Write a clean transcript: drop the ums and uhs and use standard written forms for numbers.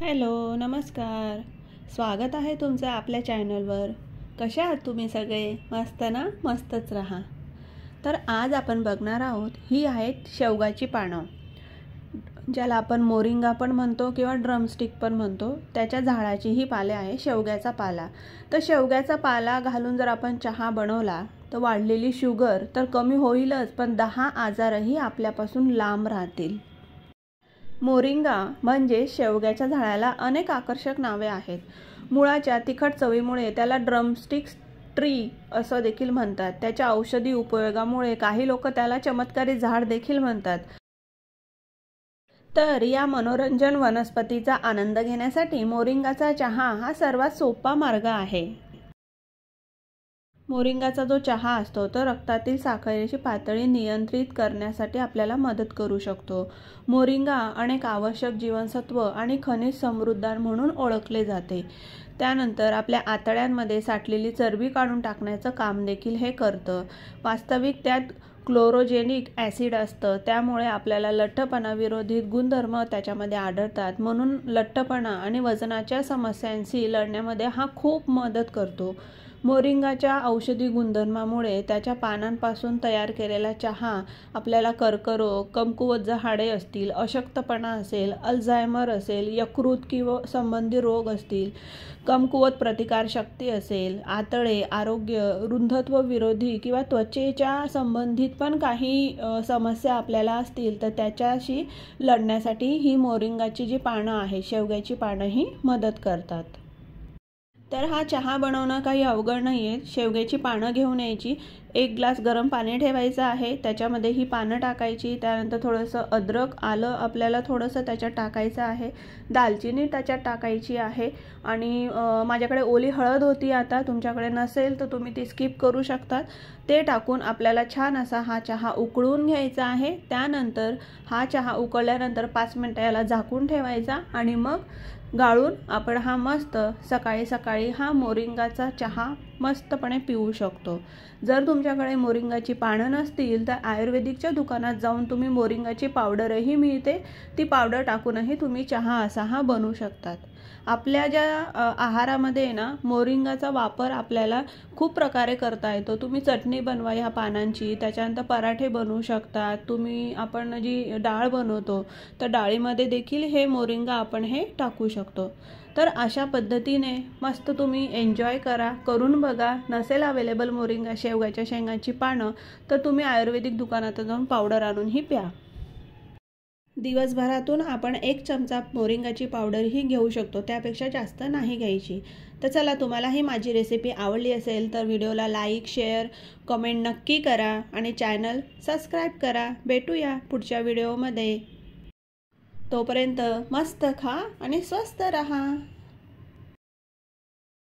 Hello, नमस्कार. स्वागत आहे तुमचं आपल्या चॅनलवर. कशा आहात तुम्ही सगळे? मस्त ना? मस्तच राहा. तर आज आपण बघणार आहोत, ही आहेत शेवगाची पानं, ज्याला आपण मोरिंगा पण म्हणतो किंवा ड्रमस्टिक पण म्हणतो. त्याच्या झाडाची ही पाले आहे, शेवग्याचा पाला. तर शेवग्याचा पाला घालून जर आपण चहा बनवला तर वाढलेली शुगर तर कमी होईलच, पण 10 आजारही आपल्यापासून लांब राहतील. मोरिंगा म्हणजे शेवग्याच्या झाडाला अनेक आकर्षक नावे आहेत. मुळाच्या तिखट चवीमुळे त्याला ड्रमस्टिक ट्री असं देखील म्हणतात. त्याच्या औषधी उपयोगामुळे काही लोक त्याला चमत्कारी झाड देखील म्हणतात. तर या मनोरंजन वनस्पतीचा आनंद घेण्यासाठी मोरिंगाचा चहा हा सर्वात सोपा मार्ग आहे. मोरिंगाचा जो चहा असतो तो रक्तातील साखरेची पातळी नियंत्रित करण्यासाठी आपल्याला मदत करू शकतो. मोरिंगा अनेक आवश्यक जीवनसत्व आणि खनिज समृद्ध म्हणून ओळखले जाते. त्यानंतर आपल्या आतड्यांमध्ये साठलेली चरबी काढून टाकण्याचं काम देखील हे करतं. वास्तविक त्यात क्लोरोजेनिक ॲसिड असतं, त्यामुळे आपल्याला लठ्ठपणा विरोधी गुणधर्म त्याच्यामध्ये आढळतात. म्हणून लठ्ठपणा आणि वजनाच्या समस्यांशी लढण्यामध्ये हा खूप मदत करतो. मोरिंगाच्या औषधी गुणधर्मामुळे त्याच्या पानांपासून तयार केलेला चहा आपल्याला कर्करोग, कमकुवत हाडे असतील, अशक्तपणा असेल, अल्झायमर असेल, यकृत किंवा संबंधी रोग असतील, कमकुवत प्रतिकारशक्ती असेल, आतडे आरोग्य, रुंधत्व विरोधी किंवा त्वचेच्या संबंधित पण काही समस्या आपल्याला असतील तर त्याच्याशी लढण्यासाठी ही मोरिंगाची जी पानं आहे, शेवग्याची पानं ही मदत करतात. तर हा चहा बनवणं काही अवघड नाही आहे. शेवग्याची पानं घेऊन यायची, 1 ग्लास गरम पाणी ठेवायचं आहे, त्याच्यामध्ये ही पानं टाकायची. त्यानंतर थोडंसं अद्रक, आलं आपल्याला थोडंसं त्याच्यात टाकायचं आहे, दालचिनी त्याच्यात टाकायची आहे आणि माझ्याकडे ओली हळद होती. आता तुमच्याकडे नसेल तर तुम्ही ती स्किप करू शकतात. ते टाकून आपल्याला छान असा हा चहा उकळून घ्यायचा आहे. त्यानंतर हा चहा उकळल्यानंतर 5 मिनटं याला झाकून ठेवायचा आणि मग गाळून आपण हा मस्त सकाळी सकाळी हा मोरिंगाचा चहा मस्तपणे पिऊ शकतो. जर तुमच्याकडे मोरिंगाची पानं नसतील तर आयुर्वेदिकच्या दुकानात जाऊन तुम्ही मोरिंगाची पावडरही मिळते, ती पावडर टाकूनही तुम्ही चहा असा हा बनवू शकतात. आपल्या ज्या आहारामध्ये ना मोरिंगाचा वापर आपल्याला खूप प्रकारे करता येतो. तुम्ही चटणी बनवा ह्या पानांची, त्याच्यानंतर पराठे बनवू शकतात. आपण जी डाळ बनवतो तर डाळीमध्ये देखील हे मोरिंगा आपण हे टाकू शकतो. तर अशा पद्धतीने मस्त तुम्ही एन्जॉय करून बघा. नसेल अवेलेबल मोरिंगा शेवग्याच्या शेंगाची पानं तर तुम्ही आयुर्वेदिक दुकानात जाऊन पावडर आणूनही प्या. दिवसभरातून आपण 1 चमचा मोरिंगाची पावडरही घेऊ शकतो, त्यापेक्षा जास्त नाही घ्यायची. तर चला, तुम्हाला ही माझी रेसिपी आवडली असेल तर व्हिडिओला लाईक, शेअर, कमेंट नक्की करा आणि चॅनल सबस्क्राईब करा. भेटूया पुढच्या व्हिडिओमध्ये. तोपर्यंत मस्त खा आणि स्वस्त रहा.